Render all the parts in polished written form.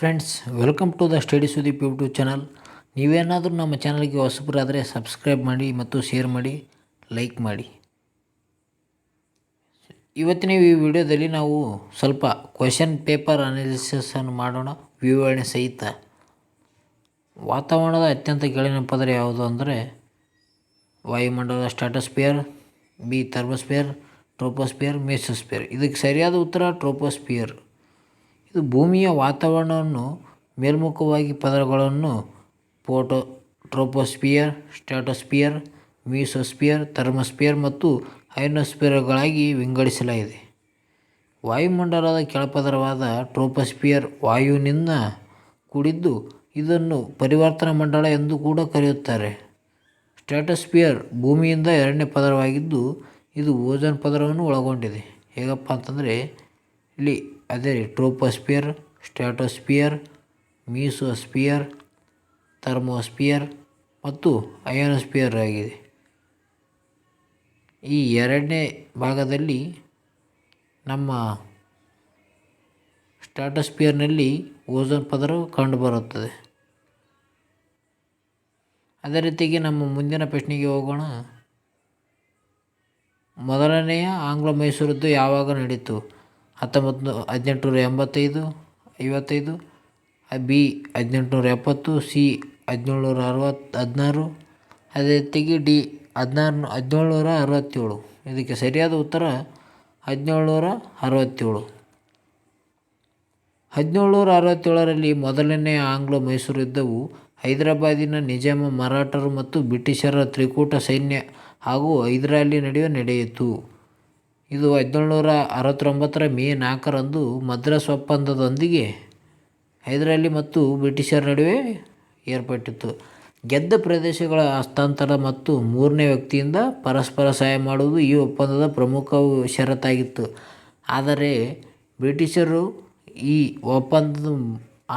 Friends, welcome to the study Sudeep YouTube channel. ನೀವೇನಾದರೂ ನಮ್ಮ ಚಾನಲ್ಗೆ ಹೊಸಬರಾದರೆ ಸಬ್ಸ್ಕ್ರೈಬ್ ಮಾಡಿ ಮತ್ತು ಶೇರ್ ಮಾಡಿ, ಲೈಕ್ ಮಾಡಿ. ಇವತ್ತಿನ ಈ ವಿಡಿಯೋದಲ್ಲಿ ನಾವು ಸ್ವಲ್ಪ ಕ್ವೆಶನ್ ಪೇಪರ್ ಅನಾಲಿಸಿಸನ್ನು ಮಾಡೋಣ, ವಿವರಣೆ ಸಹಿತ. ವಾತಾವರಣದ ಅತ್ಯಂತ ಕೆಳಗಿನ ಪದರ ಯಾವುದು ಅಂದರೆ ವಾಯುಮಂಡಲದ ಸ್ಟ್ರಾಟೋಸ್ಫಿಯರ್, ಬಿ ಥರ್ಮೋಸ್ಫಿಯರ್, ಟ್ರೋಪೋಸ್ಫಿಯರ್, ಮೆಸೋಸ್ಫಿಯರ್. ಇದಕ್ಕೆ ಸರಿಯಾದ ಉತ್ತರ ಟ್ರೋಪೋಸ್ಫಿಯರ್. ಇದು ಭೂಮಿಯ ವಾತಾವರಣವನ್ನು ಮೇಲ್ಮುಖವಾಗಿ ಪದರಗಳನ್ನು ಟ್ರೋಪೋಸ್ಫಿಯರ್, ಸ್ಟ್ರಾಟೋಸ್ಫಿಯರ್, ಮೀಸೋಸ್ಫಿಯರ್, ಥರ್ಮೋಸ್ಫಿಯರ್ ಮತ್ತು ಅಯೋನೋಸ್ಫಿಯರ್ಗಳಾಗಿ ವಿಂಗಡಿಸಲಾಗಿದೆ. ವಾಯುಮಂಡಲದ ಕೆಳಪದರವಾದ ಟ್ರೋಪೋಸ್ಫಿಯರ್ ವಾಯುವಿನಿಂದ ಕೂಡಿದ್ದು ಇದನ್ನು ಪರಿವರ್ತನಾ ಮಂಡಲ ಎಂದು ಕೂಡ ಕರೆಯುತ್ತಾರೆ. ಸ್ಟ್ರಾಟೋಸ್ಫಿಯರ್ ಭೂಮಿಯಿಂದ ಎರಡನೇ ಪದರವಾಗಿದ್ದು ಇದು ಓಝೋನ್ ಪದರವನ್ನು ಒಳಗೊಂಡಿದೆ. ಹೇಗಪ್ಪ ಅಂತಂದರೆ ಇಲ್ಲಿ ಅದೇ ಟ್ರೋಪೋಸ್ಫಿಯರ್, ಸ್ಟ್ರಾಟೋಸ್ಫಿಯರ್, ಮೀಸೋಸ್ಫಿಯರ್, ಥರ್ಮೋಸ್ಫಿಯರ್ ಮತ್ತು ಅಯೋನೋಸ್ಫಿಯರ್ ಆಗಿದೆ. ಈ ಎರಡನೇ ಭಾಗದಲ್ಲಿ ನಮ್ಮ ಸ್ಟ್ರಾಟೋಸ್ಫಿಯರ್ನಲ್ಲಿ ಓಝೋನ್ ಪದರವು ಕಂಡುಬರುತ್ತದೆ. ಅದೇ ರೀತಿಯಾಗಿ ನಮ್ಮ ಮುಂದಿನ ಪ್ರಶ್ನೆಗೆ ಹೋಗೋಣ. ಮೊದಲನೆಯ ಆಂಗ್ಲೋ ಮೈಸೂರು ಯುದ್ಧ ಯಾವಾಗ ನಡೆಯಿತು? 1885, 55, ಬಿ 1870, ಸಿ 1716, ಅದೇ ರೀತಿಯಾಗಿ ಡಿ 1767. ಇದಕ್ಕೆ ಸರಿಯಾದ ಉತ್ತರ 1767. 1767ರಲ್ಲಿ ಮೊದಲನೆಯ ಆಂಗ್ಲೋ ಮೈಸೂರು ಯುದ್ಧವು ಹೈದರಾಬಾದಿನ ನಿಜಾಮ, ಮರಾಠರು ಮತ್ತು ಬ್ರಿಟಿಷರ ತ್ರಿಕೂಟ ಸೈನ್ಯ ಹಾಗೂ ಹೈದರಾಲಿ ನಡುವೆ ನಡೆಯಿತು. ಇದು 1769ರ ಮೇ 4ರಂದು ಮದ್ರಾಸ್ ಒಪ್ಪಂದದೊಂದಿಗೆ ಹೈದರಾಲಿ ಮತ್ತು ಬ್ರಿಟಿಷರ ನಡುವೆ ಏರ್ಪಟ್ಟಿತು. ಗೆದ್ದ ಪ್ರದೇಶಗಳ ಹಸ್ತಾಂತರ ಮತ್ತು ಮೂರನೇ ವ್ಯಕ್ತಿಯಿಂದ ಪರಸ್ಪರ ಸಹಾಯ ಮಾಡುವುದು ಈ ಒಪ್ಪಂದದ ಪ್ರಮುಖ ಷರತ್ತಾಗಿತ್ತು. ಆದರೆ ಬ್ರಿಟಿಷರು ಈ ಒಪ್ಪಂದ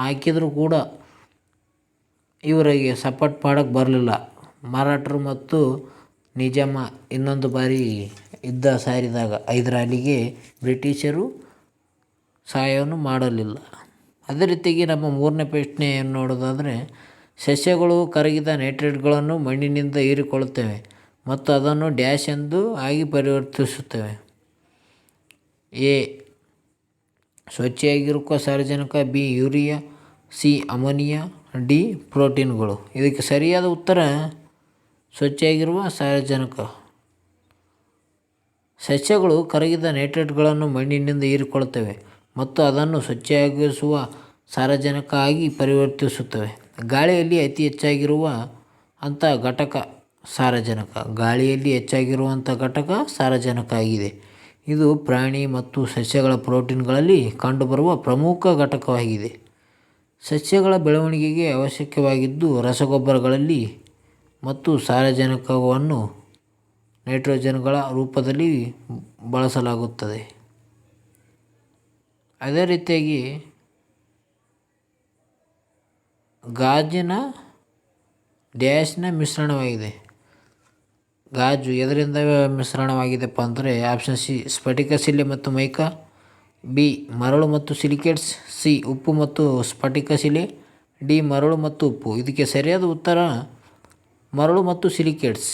ಹಾಕಿದರೂ ಕೂಡ ಇವರಿಗೆ ಸಪೋರ್ಟ್ ಮಾಡೋಕ್ಕೆ ಬರಲಿಲ್ಲ. ಮರಾಠರು ಮತ್ತು ನಿಜಾಮ ಇನ್ನೊಂದು ಬಾರಿ ಯುದ್ಧ ಸಾರಿದಾಗ ಹೈದರಾಲಿಗೆ ಬ್ರಿಟಿಷರು ಸಹಾಯವನ್ನು ಮಾಡಲಿಲ್ಲ. ಅದೇ ರೀತಿಯಾಗಿ ನಮ್ಮ ಮೂರನೇ ಪ್ರಶ್ನೆಯನ್ನು ನೋಡೋದಾದರೆ, ಸಸ್ಯಗಳು ಕರಗಿದ ನೈಟ್ರೇಟ್ಗಳನ್ನು ಮಣ್ಣಿನಿಂದ ಹೀರಿಕೊಳ್ಳುತ್ತವೆ ಮತ್ತು ಅದನ್ನು ಡ್ಯಾಶ್ ಎಂದು ಆಗಿ ಪರಿವರ್ತಿಸುತ್ತವೆ. ಎ ಸ್ವಚ್ಛವಾಗಿರುವ ಸಾರಜನಕ, B urea, C ammonia, D ಪ್ರೋಟೀನ್ಗಳು. ಇದಕ್ಕೆ ಸರಿಯಾದ ಉತ್ತರ ಸ್ವಚ್ಛವಾಗಿರುವ ಸಾರಜನಕ. ಸಸ್ಯಗಳು ಕರಗಿದ ನೈಟ್ರೇಟ್ಗಳನ್ನು ಮಣ್ಣಿನಿಂದ ಹೀರಿಕೊಳ್ಳುತ್ತವೆ ಮತ್ತು ಅದನ್ನು ಸ್ವಚ್ಛವಾಗಿಸುವ ಸಾರಜನಕ ಆಗಿ ಪರಿವರ್ತಿಸುತ್ತವೆ. ಗಾಳಿಯಲ್ಲಿ ಅತಿ ಹೆಚ್ಚಾಗಿರುವ ಅಂಥ ಘಟಕ ಸಾರಜನಕ. ಗಾಳಿಯಲ್ಲಿ ಹೆಚ್ಚಾಗಿರುವಂಥ ಘಟಕ ಸಾರಜನಕ ಆಗಿದೆ. ಇದು ಪ್ರಾಣಿ ಮತ್ತು ಸಸ್ಯಗಳ ಪ್ರೋಟೀನ್ಗಳಲ್ಲಿ ಕಂಡುಬರುವ ಪ್ರಮುಖ ಘಟಕವಾಗಿದೆ. ಸಸ್ಯಗಳ ಬೆಳವಣಿಗೆಗೆ ಅವಶ್ಯಕವಾಗಿದ್ದು ರಸಗೊಬ್ಬರಗಳಲ್ಲಿ ಮತ್ತು ಸಾರಜನಕವನ್ನು ನೈಟ್ರೋಜನ್ಗಳ ರೂಪದಲ್ಲಿ ಬಳಸಲಾಗುತ್ತದೆ. ಅದೇ ರೀತಿಯಾಗಿ ಗಾಜಿನ ಡ್ಯಾಶ್ನ ಮಿಶ್ರಣವಾಗಿದೆ. ಗಾಜು ಎದರಿಂದ ಮಿಶ್ರಣವಾಗಿದೆಪ್ಪ ಅಂದರೆ ಆಪ್ಷನ್ ಸಿ ಸ್ಫಟಿಕ ಶಿಲೆ ಮತ್ತು ಮೈಕಾ, ಬಿ ಮರಳು ಮತ್ತು ಸಿಲಿಕೇಟ್ಸ್, ಸಿ ಉಪ್ಪು ಮತ್ತು ಸ್ಫಟಿಕ ಶಿಲೆ, ಡಿ ಮರಳು ಮತ್ತು ಉಪ್ಪು. ಇದಕ್ಕೆ ಸರಿಯಾದ ಉತ್ತರ ಮರಳು ಮತ್ತು ಸಿಲಿಕೇಟ್ಸ್.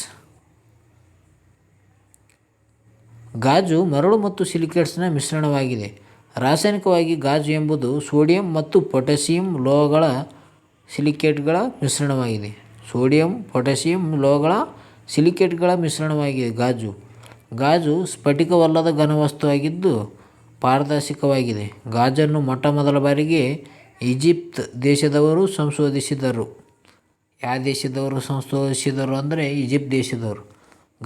ಗಾಜು ಮರಳು ಮತ್ತು ಸಿಲಿಕೇಟ್ಸ್ನ ಮಿಶ್ರಣವಾಗಿದೆ. ರಾಸಾಯನಿಕವಾಗಿ ಗಾಜು ಎಂಬುದು ಸೋಡಿಯಂ ಮತ್ತು ಪೊಟ್ಯಾಸಿಯಂ ಲೋಹಗಳ ಸಿಲಿಕೇಟ್ಗಳ ಮಿಶ್ರಣವಾಗಿದೆ. ಸೋಡಿಯಂ, ಪೊಟ್ಯಾಸಿಯಂ ಲೋಹಗಳ ಸಿಲಿಕೇಟ್ಗಳ ಮಿಶ್ರಣವಾಗಿದೆ ಗಾಜು ಸ್ಫಟಿಕವಲ್ಲದ ಘನವಸ್ತುವಾಗಿದ್ದು ಪಾರದರ್ಶಕವಾಗಿದೆ. ಗಾಜನ್ನು ಮೊಟ್ಟಮೊದಲ ಬಾರಿಗೆ ಈಜಿಪ್ಟ್ ದೇಶದವರು ಸಂಶೋಧಿಸಿದರು. ಯಾವ ದೇಶದವರು ಸಂಶೋಧಿಸಿದರು ಅಂದರೆ ಈಜಿಪ್ಟ್ ದೇಶದವರು.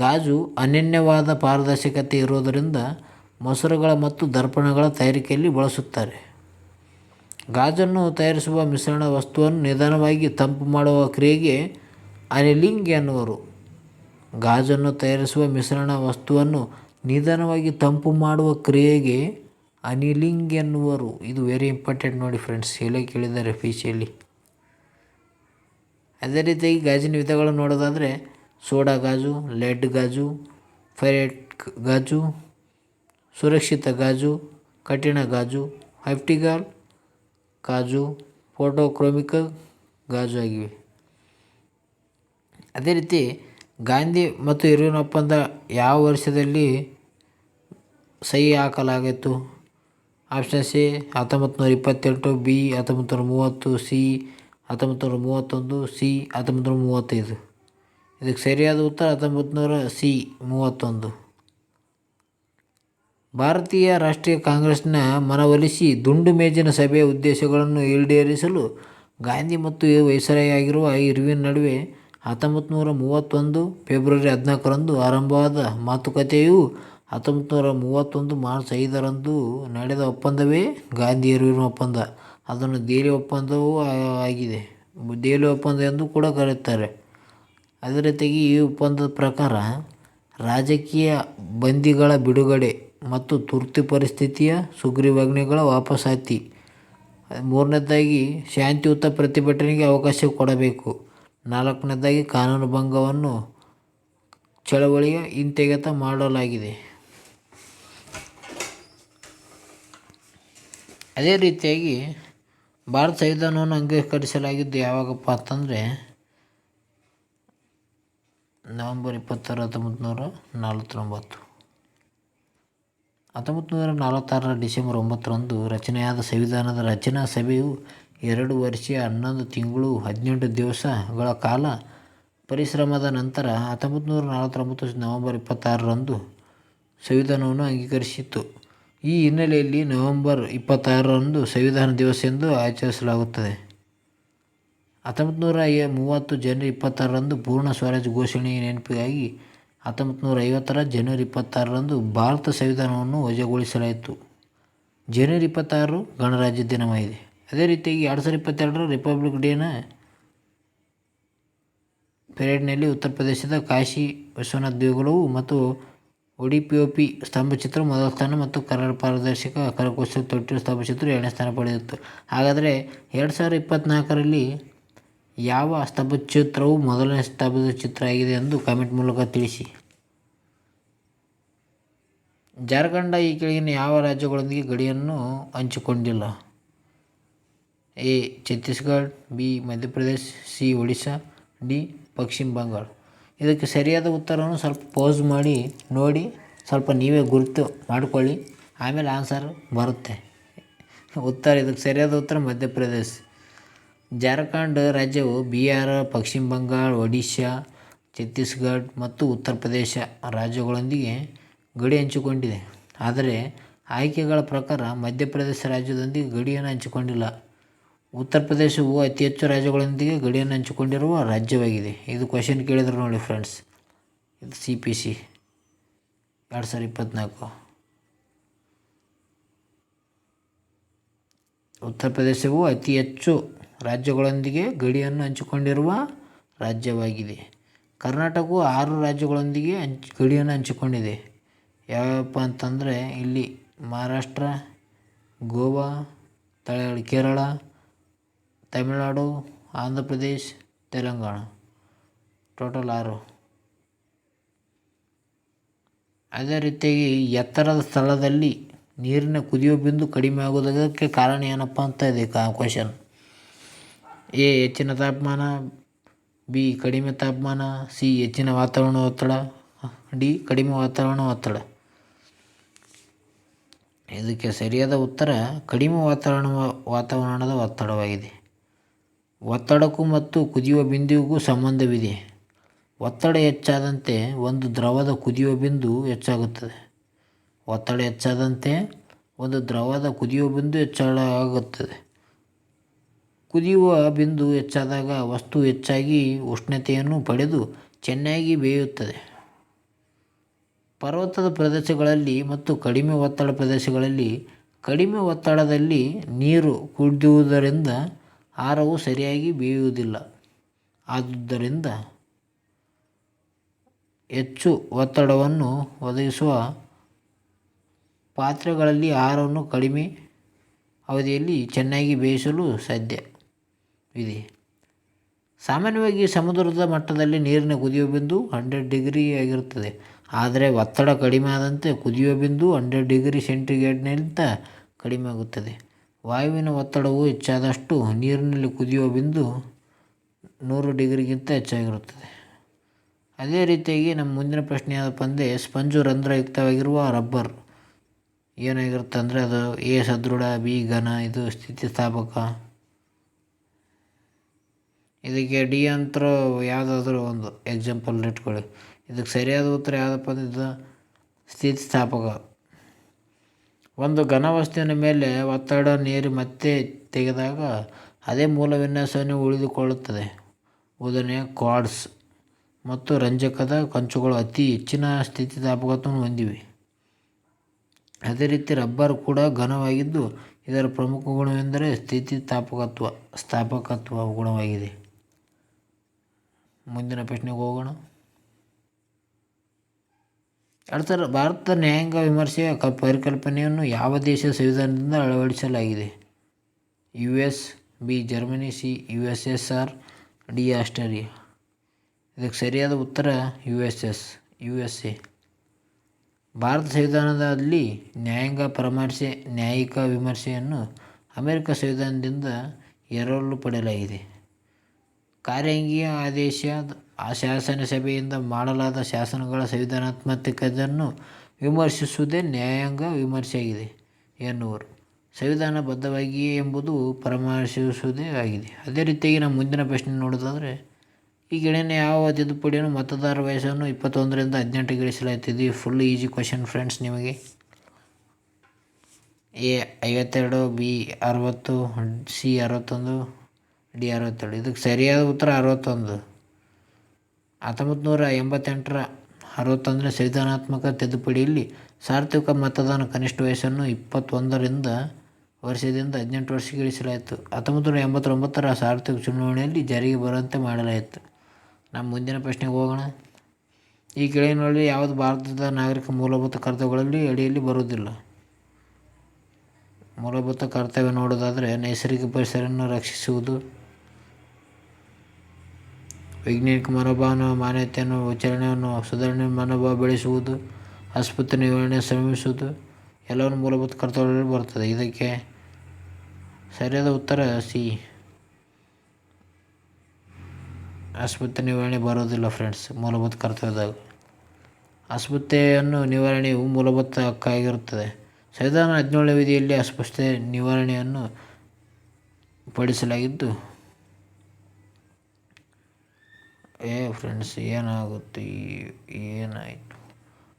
ಗಾಜು ಅನನ್ಯವಾದ ಪಾರದರ್ಶಕತೆ ಇರುವುದರಿಂದ ಮೊಸರುಗಳ ಮತ್ತು ದರ್ಪಣಗಳ ತಯಾರಿಕೆಯಲ್ಲಿ ಬಳಸುತ್ತಾರೆ. ಗಾಜನ್ನು ತಯಾರಿಸುವ ಮಿಶ್ರಣ ವಸ್ತುವನ್ನು ನಿಧಾನವಾಗಿ ತಂಪು ಮಾಡುವ ಕ್ರಿಯೆಗೆ ಅನಿಲಿಂಗ್ ಎನ್ನುವರು. ಗಾಜನ್ನು ತಯಾರಿಸುವ ಮಿಶ್ರಣ ವಸ್ತುವನ್ನು ನಿಧಾನವಾಗಿ ತಂಪು ಮಾಡುವ ಕ್ರಿಯೆಗೆ ಅನಿಲಿಂಗ್ ಎನ್ನುವರು. ಇದು ವೆರಿ ಇಂಪಾರ್ಟೆಂಟ್ ನೋಡಿ ಫ್ರೆಂಡ್ಸ್, ಹೇಳೇ ಕೇಳಿದ್ದಾರೆ ಪಿ.ಸಿ.ಯಲ್ಲಿ. ಅದೇ ರೀತಿಯಾಗಿ ಗಾಜಿನ ವಿಧಗಳನ್ನು ನೋಡೋದಾದರೆ ಸೋಡಾ ಗಾಜು, ಲೆಡ್ ಗಾಜು, ಫೆರೈಟ್ ಗಾಜು, ಸುರಕ್ಷಿತ ಗಾಜು, ಕಠಿಣ ಗಾಜು, ಆಪ್ಟಿಕಲ್ ಗಾಜು, ಫೋಟೋಕ್ರೋಮಿಕ್ ಗಾಜು ಆಗಿವೆ. ಅದೇ ರೀತಿ ಗಾಂಧಿ ಮತ್ತು ಇರ್ವಿನ್ ಒಪ್ಪಂದ ಯಾವ ವರ್ಷದಲ್ಲಿ ಸಹಿ ಹಾಕಲಾಗಿತ್ತು? Option C 1928, B 1930, C 1931, C 1935. ಇದಕ್ಕೆ ಸರಿಯಾದ ಉತ್ತರ 1931. ಭಾರತೀಯ ರಾಷ್ಟ್ರೀಯ ಕಾಂಗ್ರೆಸ್ನ ಮನವೊಲಿಸಿ ದುಂಡು ಮೇಜಿನ ಸಭೆಯ ಉದ್ದೇಶಗಳನ್ನು ಈಡೇರಿಸಲು ಗಾಂಧಿ ಮತ್ತು ವೈಸರಾಯ್ ಆಗಿರುವ ಇರ್ವಿನ್ ನಡುವೆ 1931 ಫೆಬ್ರವರಿ 14ರಂದು ಆರಂಭವಾದ ಮಾತುಕತೆಯು 1931 ಮಾರ್ಚ್ 5ರಂದು ನಡೆದ ಒಪ್ಪಂದವೇ ಗಾಂಧಿ ಇರ್ವಿನ್ ಒಪ್ಪಂದ. ಅದನ್ನು ದೆಹಲಿ ಒಪ್ಪಂದವೂ ಆಗಿದೆ. ದೆಹಲಿ ಒಪ್ಪಂದ ಎಂದು ಕೂಡ ಕರೆಯುತ್ತಾರೆ. ಅದೇ ರೀತಿಯಾಗಿ ಈ ಒಪ್ಪಂದದ ಪ್ರಕಾರ ರಾಜಕೀಯ ಬಂದಿಗಳ ಬಿಡುಗಡೆ ಮತ್ತು ತುರ್ತು ಪರಿಸ್ಥಿತಿಯ ಸುಗ್ರೀವಾಜ್ಞೆಗಳ ವಾಪಸಾತಿ. 3ನೇದಾಗಿ ಶಾಂತಿಯುತ ಪ್ರತಿಭಟನೆಗೆ ಅವಕಾಶ ಕೊಡಬೇಕು. 4ನೇದಾಗಿ ಕಾನೂನು ಭಂಗವನ್ನು ಚಳವಳಿಯ ಹಿಂತೆಗೆತ ಮಾಡಲಾಗಿದೆ. ಅದೇ ರೀತಿಯಾಗಿ ಭಾರತ ಸಂವಿಧಾನವನ್ನು ಅಂಗೀಕರಿಸಲಾಗಿದ್ದು ಯಾವಾಗಪ್ಪ ಅಂತಂದರೆ ನವೆಂಬರ್ 26, 1949. 1946 ಡಿಸೆಂಬರ್ 9ರಂದು ರಚನೆಯಾದ ಸಂವಿಧಾನದ ರಚನಾ ಸಭೆಯು 2 ವರ್ಷ 11 ತಿಂಗಳು 18 ದಿವಸಗಳ ಕಾಲ ಪರಿಶ್ರಮದ ನಂತರ 1949 ನವೆಂಬರ್ 26ರಂದು ಸಂವಿಧಾನವನ್ನು ಅಂಗೀಕರಿಸಿತು. ಈ ಹಿನ್ನೆಲೆಯಲ್ಲಿ ನವೆಂಬರ್ 26ರಂದು ಸಂವಿಧಾನ ದಿವಸ ಎಂದು ಆಚರಿಸಲಾಗುತ್ತದೆ. 1930 ಜನವರಿ 26ರಂದು ಪೂರ್ಣ ಸ್ವರಾಜ್ಯ ಘೋಷಣೆಯ ನೆನಪಿಗಾಗಿ 1950 ಜನವರಿ 26ರಂದು ಭಾರತ ಸಂವಿಧಾನವನ್ನು ವಜಾಗೊಳಿಸಲಾಯಿತು. ಜನವರಿ 26 ಗಣರಾಜ್ಯ ದಿನವಾಗಿದೆ. ಅದೇ ರೀತಿಯಾಗಿ 2022 ರಿಪಬ್ಲಿಕ್ ಡೇನ ಪೆರೇಡ್ನಲ್ಲಿ ಉತ್ತರ ಪ್ರದೇಶದ ಕಾಶಿ ವಿಶ್ವನಾಥ್ ದೇಗುಲವು ಮತ್ತು ಒಡಿಪಿಒಪಿ ಸ್ತಂಭಚಿತ್ರ ಮೊದಲ ಸ್ಥಾನ ಮತ್ತು ಕನ್ನಡ ಪಾರದರ್ಶಕ ಕರಕುಶಲ ತೊಟ್ಟಿಲು ಸ್ತಂಭಚಿತ್ರ 2ನೇ ಸ್ಥಾನ ಪಡೆದಿತ್ತು. ಹಾಗಾದರೆ 2024ರಲ್ಲಿ ಯಾವ ಸ್ತಂಭಚಿತ್ರವು ಮೊದಲನೇ ಸ್ತಂಭಚಿತ್ರ ಆಗಿದೆ ಎಂದು ಕಾಮೆಂಟ್ ಮೂಲಕ ತಿಳಿಸಿ. ಜಾರ್ಖಂಡ ಈ ಕೆಳಗಿನ ಯಾವ ರಾಜ್ಯಗಳೊಂದಿಗೆ ಗಡಿಯನ್ನು ಹಂಚಿಕೊಂಡಿಲ್ಲ? A Chhattisgarh, B Madhya Pradesh, C Odisha, D ಪಶ್ಚಿಮ ಬಂಗಾಳ. ಇದಕ್ಕೆ ಸರಿಯಾದ ಉತ್ತರವನ್ನು ಸ್ವಲ್ಪ ಪೌಸ್ ಮಾಡಿ ನೋಡಿ, ಸ್ವಲ್ಪ ನೀವೇ ಗುರುತು ಮಾಡಿಕೊಳ್ಳಿ, ಆಮೇಲೆ ಆನ್ಸರ್ ಬರುತ್ತೆ. ಇದಕ್ಕೆ ಸರಿಯಾದ ಉತ್ತರ ಮಧ್ಯಪ್ರದೇಶ. ಜಾರ್ಖಂಡ್ ರಾಜ್ಯವು ಬಿಹಾರ, ಪಶ್ಚಿಮ ಬಂಗಾಳ, ಒಡಿಶಾ, ಛತ್ತೀಸ್ಗಢ ಮತ್ತು ಉತ್ತರ ಪ್ರದೇಶ ರಾಜ್ಯಗಳೊಂದಿಗೆ ಗಡಿ ಹಂಚಿಕೊಂಡಿದೆ. ಆದರೆ ಆಯ್ಕೆಗಳ ಪ್ರಕಾರ ಮಧ್ಯಪ್ರದೇಶ ರಾಜ್ಯದೊಂದಿಗೆ ಗಡಿಯನ್ನು ಹಂಚಿಕೊಂಡಿಲ್ಲ. ಉತ್ತರ ಪ್ರದೇಶವು ಅತಿ ಹೆಚ್ಚು ರಾಜ್ಯಗಳೊಂದಿಗೆ ಗಡಿಯನ್ನು ಹಂಚಿಕೊಂಡಿರುವ ರಾಜ್ಯವಾಗಿದೆ. ಇದು ಕ್ವಶನ್ ಕೇಳಿದ್ರು ನೋಡಿ ಫ್ರೆಂಡ್ಸ್. ಇದು CPC 2024. ಉತ್ತರ ಪ್ರದೇಶವು ಅತಿ ಹೆಚ್ಚು ರಾಜ್ಯಗಳೊಂದಿಗೆ ಗಡಿಯನ್ನು ಹಂಚಿಕೊಂಡಿರುವ ರಾಜ್ಯವಾಗಿದೆ. ಕರ್ನಾಟಕವು 6 ರಾಜ್ಯಗಳೊಂದಿಗೆ ಗಡಿಯನ್ನು ಹಂಚಿಕೊಂಡಿದೆ. ಯಾವಪ್ಪ ಅಂತಂದರೆ ಇಲ್ಲಿ ಮಹಾರಾಷ್ಟ್ರ, ಗೋವಾ, ಕೇರಳ, ತಮಿಳುನಾಡು, ಆಂಧ್ರ ಪ್ರದೇಶ, ತೆಲಂಗಾಣ. ಟೋಟಲ್ 6. ಅದೇ ರೀತಿಯಾಗಿ ಎತ್ತರದ ಸ್ಥಳದಲ್ಲಿ ನೀರಿನ ಕುದಿಯುವ ಬಿಂದು ಕಡಿಮೆ ಆಗುವುದಕ್ಕೆ ಕಾರಣ ಏನಪ್ಪ ಅಂತ ಇದೆ ಕ್ವಶನ್. ಎ ಹೆಚ್ಚಿನ ತಾಪಮಾನ, ಬಿ ಕಡಿಮೆ ತಾಪಮಾನ, ಸಿ ಹೆಚ್ಚಿನ ವಾತಾವರಣ ಒತ್ತಡ, ಡಿ ಕಡಿಮೆ ವಾತಾವರಣ ಒತ್ತಡ. ಇದಕ್ಕೆ ಸರಿಯಾದ ಉತ್ತರ ಕಡಿಮೆ ವಾತಾವರಣದ ಒತ್ತಡವಾಗಿದೆ. ಒತ್ತಡಕ್ಕೂ ಮತ್ತು ಕುದಿಯುವ ಬಿಂದುವಿಗೂ ಸಂಬಂಧವಿದೆ. ಒತ್ತಡ ಹೆಚ್ಚಾದಂತೆ ಒಂದು ದ್ರವದ ಕುದಿಯುವ ಬಿಂದು ಹೆಚ್ಚಾಗುತ್ತದೆ. ಒತ್ತಡ ಹೆಚ್ಚಾದಂತೆ ಒಂದು ದ್ರವದ ಕುದಿಯುವ ಬಿಂದು ಹೆಚ್ಚಾಗುತ್ತದೆ. ಕುದಿಯುವ ಬಿಂದು ಹೆಚ್ಚಾದಾಗ ವಸ್ತು ಹೆಚ್ಚಾಗಿ ಉಷ್ಣತೆಯನ್ನು ಪಡೆದು ಚೆನ್ನಾಗಿ ಬೇಯುತ್ತದೆ. ಪರ್ವತದ ಪ್ರದೇಶಗಳಲ್ಲಿ ಮತ್ತು ಕಡಿಮೆ ಒತ್ತಡ ಪ್ರದೇಶಗಳಲ್ಲಿ ಕಡಿಮೆ ಒತ್ತಡದಲ್ಲಿ ನೀರು ಕುದಿಯುವುದರಿಂದ ಆಹಾರವು ಸರಿಯಾಗಿ ಬೇಯುವುದಿಲ್ಲ. ಆದುದರಿಂದ ಹೆಚ್ಚು ಒತ್ತಡವನ್ನು ಒದಗಿಸುವ ಪಾತ್ರೆಗಳಲ್ಲಿ ಆಹಾರವನ್ನು ಕಡಿಮೆ ಅವಧಿಯಲ್ಲಿ ಚೆನ್ನಾಗಿ ಬೇಯಿಸಲು ಸಾಧ್ಯವಿದೆ. ಸಾಮಾನ್ಯವಾಗಿ ಸಮುದ್ರದ ಮಟ್ಟದಲ್ಲಿ ನೀರಿನ ಕುದಿಯುವ ಬಿಂದು 100 ಡಿಗ್ರಿ ಆಗಿರುತ್ತದೆ. ಆದರೆ ಒತ್ತಡ ಕಡಿಮೆ ಆದಂತೆ ಕುದಿಯುವ ಬಿಂದು 100 ಡಿಗ್ರಿ ಸೆಂಟಿಗ್ರೇಡ್ಗಿಂತ ಕಡಿಮೆ ಆಗುತ್ತದೆ. ವಾಯುವಿನ ಒತ್ತಡವು ಹೆಚ್ಚಾದಷ್ಟು ನೀರಿನಲ್ಲಿ ಕುದಿಯುವ ಬಿಂದು 100 ಡಿಗ್ರಿಗಿಂತ ಹೆಚ್ಚಾಗಿರುತ್ತದೆ. ಅದೇ ರೀತಿಯಾಗಿ ನಮ್ಮ ಮುಂದಿನ ಪ್ರಶ್ನೆ ಯಾವುದಪ್ಪ ಅಂದರೆ ಸ್ಪಂಜು ರಂಧ್ರಯುಕ್ತವಾಗಿರುವ ರಬ್ಬರ್ ಏನಾಗಿರುತ್ತೆ ಅಂದರೆ ಅದು ಎ ಸದೃಢ, ಬಿ ಘನ, ಇದು ಸ್ಥಿತಿಸ್ಥಾಪಕ. ಇದಕ್ಕೆ ಡಿ ಅಂತ ಯಾವುದಾದ್ರೂ ಒಂದು ಎಕ್ಸಾಂಪಲ್ ಇಟ್ಕೊಳ್ಳಿ. ಇದಕ್ಕೆ ಸರಿಯಾದ ಉತ್ತರ ಯಾವುದಪ್ಪ ಅಂದರೆ ಇದು ಸ್ಥಿತಿಸ್ಥಾಪಕ. ಒಂದು ಘನ ವಸ್ತುವಿನ ಮೇಲೆ ಒತ್ತಡ ನೀರು ಮತ್ತೆ ತೆಗೆದಾಗ ಅದೇ ಮೂಲ ವಿನ್ಯಾಸವನ್ನು ಉಳಿದುಕೊಳ್ಳುತ್ತದೆ. ಉದಾಹರಣೆ ಕ್ವಾರ್ಟ್ಸ್ ಮತ್ತು ರಂಜಕದ ಕಂಚುಗಳು ಅತಿ ಹೆಚ್ಚಿನ ಸ್ಥಿತಿಸ್ಥಾಪಕತ್ವವನ್ನು ಹೊಂದಿವೆ. ಅದೇ ರೀತಿ ರಬ್ಬರ್ ಕೂಡ ಘನವಾಗಿದ್ದು ಇದರ ಪ್ರಮುಖ ಗುಣವೆಂದರೆ ಸ್ಥಾಪಕತ್ವ ಗುಣವಾಗಿದೆ. ಮುಂದಿನ ಪ್ರಶ್ನೆಗೆ ಹೋಗೋಣ. ಭಾರತದ ನ್ಯಾಯಾಂಗ ವಿಮರ್ಶೆಯ ಪರಿಕಲ್ಪನೆಯನ್ನು ಯಾವ ದೇಶದ ಸಂವಿಧಾನದಿಂದ ಅಳವಡಿಸಲಾಗಿದೆ? US, B Germany, C USSR, D Australia. ಇದಕ್ಕೆ ಸರಿಯಾದ ಉತ್ತರ USA. ಭಾರತ ಸಂವಿಧಾನದಲ್ಲಿ ನ್ಯಾಯಿಕ ವಿಮರ್ಶೆಯನ್ನು ಅಮೆರಿಕ ಸಂವಿಧಾನದಿಂದ ಎರವಲು ಪಡೆಯಲಾಗಿದೆ. ಕಾರ್ಯಾಂಗೀಯ ಆದೇಶ ಶಾಸನಸಭೆಯಿಂದ ಮಾಡಲಾದ ಶಾಸನಗಳ ಸಂವಿಧಾನಾತ್ಮಕತೆಯನ್ನು ವಿಮರ್ಶಿಸುವುದೇ ನ್ಯಾಯಾಂಗ ವಿಮರ್ಶೆಯಾಗಿದೆ ಎನ್ನುವರು. ಸಂವಿಧಾನಬದ್ಧವಾಗಿಯೇ ಎಂಬುದು ಪರಾಮರ್ಶಿಸುವುದೇ ಆಗಿದೆ. ಅದೇ ರೀತಿಯಾಗಿ ನಮ್ಮ ಮುಂದಿನ ಪ್ರಶ್ನೆ ನೋಡೋದಾದರೆ ಈ ಕೆಳಗಿನ ಯಾವ ತಿದ್ದುಪಡಿಯನ್ನು ಮತದಾರರ ವಯಸ್ಸನ್ನು 21ರಿಂದ 18ಗೆ ಇಳಿಸಲಾಗುತ್ತಿದೆ? ಫುಲ್ ಈಸಿ ಕ್ವಶನ್ ಫ್ರೆಂಡ್ಸ್ ನಿಮಗೆ. A 52, B 60, C 61, D 62. ಇದಕ್ಕೆ ಸರಿಯಾದ ಉತ್ತರ 61. 1988ರ 61ನೇ ಸಂವಿಧಾನಾತ್ಮಕ ತಿದ್ದುಪಡಿಯಲ್ಲಿ ಸಾರ್ವತ್ರಿಕ ಮತದಾನ ಕನಿಷ್ಠ ವಯಸ್ಸನ್ನು 21 ವರ್ಷದಿಂದ 18 ವರ್ಷಕ್ಕೆ ಇಳಿಸಲಾಯಿತು. 1989ರ ಸಾರ್ವತ್ರಿಕ ಚುನಾವಣೆಯಲ್ಲಿ ಜಾರಿಗೆ ಬರುವಂತೆ ಮಾಡಲಾಯಿತು. ನಮ್ಮ ಮುಂದಿನ ಪ್ರಶ್ನೆಗೆ ಹೋಗೋಣ. ಈ ಕೆಳಗಿನಲ್ಲಿ ಯಾವುದು ಭಾರತದ ನಾಗರಿಕ ಮೂಲಭೂತ ಕರ್ತವ್ಯಗಳಲ್ಲಿ ಅಡಿಯಲ್ಲಿ ಬರುವುದಿಲ್ಲ? ಮೂಲಭೂತ ಕರ್ತವ್ಯ ನೋಡೋದಾದರೆ ನೈಸರ್ಗಿಕ ಪರಿಸರವನ್ನು ರಕ್ಷಿಸುವುದು, ವೈಜ್ಞಾನಿಕ ಮನೋಭಾವನ ಮಾನ್ಯತೆಯನ್ನು ವಿಚಾರಣೆಯನ್ನು ಸುಧಾರಣೆ ಮನೋಭಾವ ಬೆಳೆಸುವುದು, ಅಸ್ಪೃಶ್ಯತೆ ನಿವಾರಣೆ ಶ್ರಮಿಸುವುದು ಎಲ್ಲವನ್ನು ಮೂಲಭೂತ ಕರ್ತವ್ಯಗಳಲ್ಲಿ ಬರುತ್ತದೆ. ಇದಕ್ಕೆ ಸರಿಯಾದ ಉತ್ತರ ಸಿ. ಅಸ್ಪೃಶ್ಯತೆ ನಿವಾರಣೆ ಬರೋದಿಲ್ಲ ಫ್ರೆಂಡ್ಸ್ ಮೂಲಭೂತ ಕರ್ತವ್ಯದಾಗ. ಅಸ್ಪೃಶ್ಯತೆಯನ್ನು ನಿವಾರಣೆಯು ಮೂಲಭೂತ ಹಕ್ಕಾಗಿರುತ್ತದೆ. ಸಂವಿಧಾನ 17ನೇ ವಿಧಿಯಲ್ಲಿ ಅಸ್ಪೃಶ್ಯತೆ ನಿವಾರಣೆಯನ್ನು ಪಡಿಸಲಾಗಿದ್ದು ಫ್ರೆಂಡ್ಸ್ ಏನಾಯಿತು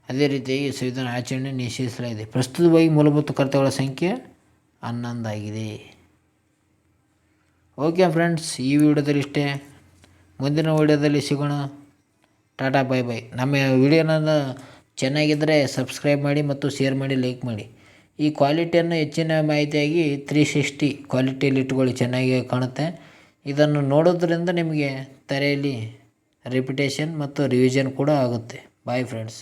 ಅದೇ ರೀತಿಯಾಗಿ ಸಂವಿಧಾನ ಆಚರಣೆ ನಿಷೇಧಿಸಲಾಗಿದೆ. ಪ್ರಸ್ತುತವಾಗಿ ಮೂಲಭೂತ ಕರ್ತವ್ಯಗಳ ಸಂಖ್ಯೆ 11 ಆಗಿದೆ. ಓಕೆ ಫ್ರೆಂಡ್ಸ್, ಈ ವಿಡಿಯೋದಲ್ಲಿ ಇಷ್ಟೇ. ಮುಂದಿನ ವಿಡಿಯೋದಲ್ಲಿ ಸಿಗೋಣ. Tata bye bye. ನಮ್ಮ ವಿಡಿಯೋನ ಚೆನ್ನಾಗಿದ್ದರೆ ಸಬ್ಸ್ಕ್ರೈಬ್ ಮಾಡಿ ಮತ್ತು ಶೇರ್ ಮಾಡಿ, ಲೈಕ್ ಮಾಡಿ. ಈ ಕ್ವಾಲಿಟಿಯನ್ನು ಹೆಚ್ಚಿನ ಮಾಹಿತಿಯಾಗಿ 360 ಕ್ವಾಲಿಟಿಯಲ್ಲಿ ಇಟ್ಕೊಳ್ಳಿ, ಚೆನ್ನಾಗಿ ಕಾಣುತ್ತೆ. ಇದನ್ನು ನೋಡೋದ್ರಿಂದ ನಿಮಗೆ ತಲೆಯಲ್ಲಿ ರಿಪಿಟೇಷನ್ ಮತ್ತು ರಿವಿಷನ್ ಕೂಡ ಆಗುತ್ತೆ. Bye friends.